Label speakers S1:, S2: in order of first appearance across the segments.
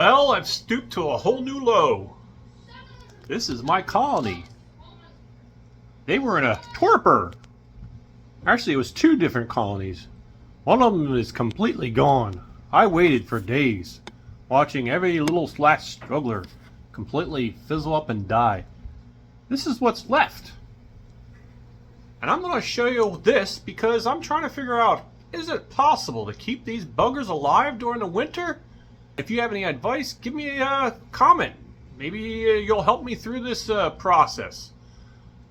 S1: Well, I've stooped to a whole new low. This is my colony. They were in a torpor. Actually, it was two different colonies. One of them is completely gone. I waited for days, watching every little last struggler completely fizzle up and die. This is what's left. And I'm going to show you this because I'm trying to figure out, is it possible to keep these buggers alive during the winter? If you have any advice, give me a comment. Maybe you'll help me through this process.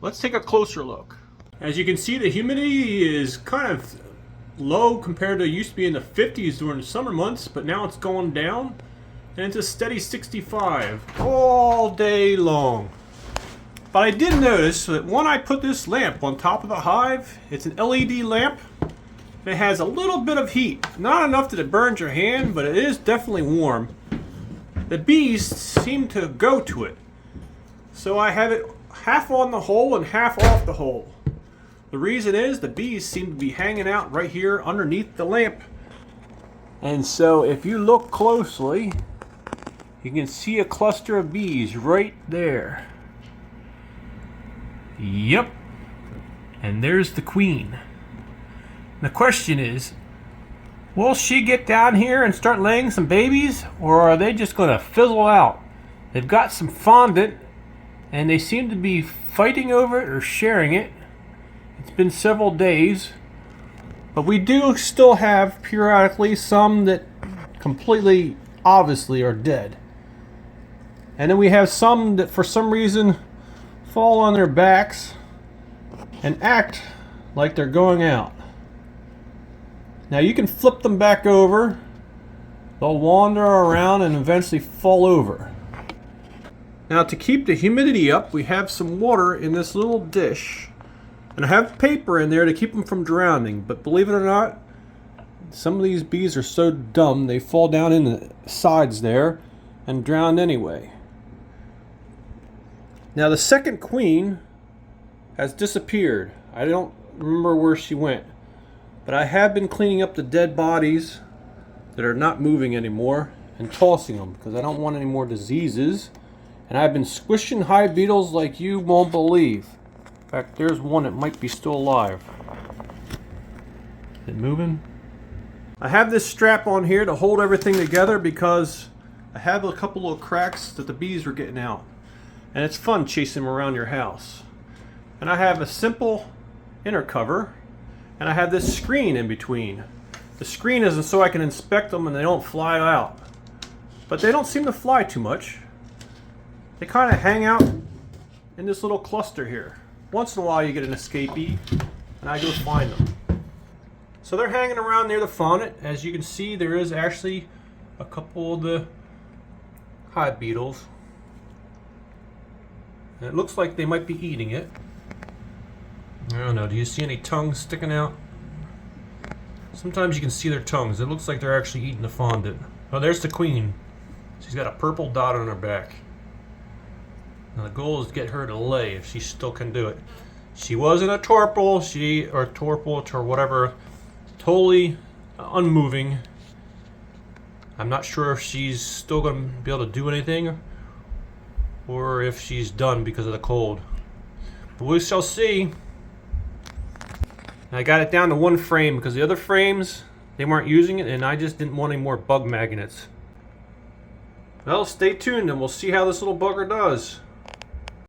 S1: Let's take a closer look. As you can see, the humidity is kind of low compared to it used to be in the 50s during the summer months, but now it's going down and it's a steady 65 all day long. But I did notice that when I put this lamp on top of the hive, it's an LED lamp. It has a little bit of heat. Not enough that it burns your hand, but it is definitely warm. The bees seem to go to it. So I have it half on the hole and half off the hole. The reason is the bees seem to be hanging out right here underneath the lamp. And so if you look closely, you can see a cluster of bees right there. Yep. And there's the queen. The question is, will she get down here and start laying some babies, or are they just going to fizzle out? They've got some fondant, and they seem to be fighting over it or sharing it. It's been several days, but we do still have periodically some that completely obviously are dead. And then we have some that for some reason fall on their backs and act like they're going out. Now you can flip them back over. They'll wander around and eventually fall over. Now to keep the humidity up, we have some water in this little dish. And I have paper in there to keep them from drowning. But believe it or not, some of these bees are so dumb they fall down in the sides there and drown anyway. Now the second queen has disappeared. I don't remember where she went. But I have been cleaning up the dead bodies that are not moving anymore and tossing them because I don't want any more diseases. And I've been squishing hive beetles like you won't believe. In fact, there's one that might be still alive. Is it moving? I have this strap on here to hold everything together because I have a couple of cracks that the bees are getting out. And it's fun chasing them around your house. And I have a simple inner cover. And I have this screen in between. The screen isn't so I can inspect them and they don't fly out. But they don't seem to fly too much. They kind of hang out in this little cluster here. Once in a while you get an escapee and I go find them. So they're hanging around near the faunet. As you can see, there is actually a couple of the hive beetles. And it looks like they might be eating it. I don't know, do you see any tongues sticking out? Sometimes you can see their tongues. It looks like they're actually eating the fondant. Oh, there's the queen. She's got a purple dot on her back. Now the goal is to get her to lay if she still can do it. She wasn't a torpor, or torpor or whatever, totally unmoving. I'm not sure if she's still going to be able to do anything or if she's done because of the cold. But we shall see. I got it down to one frame because the other frames, they weren't using it and I just didn't want any more bug magnets. Well, stay tuned and we'll see how this little bugger does.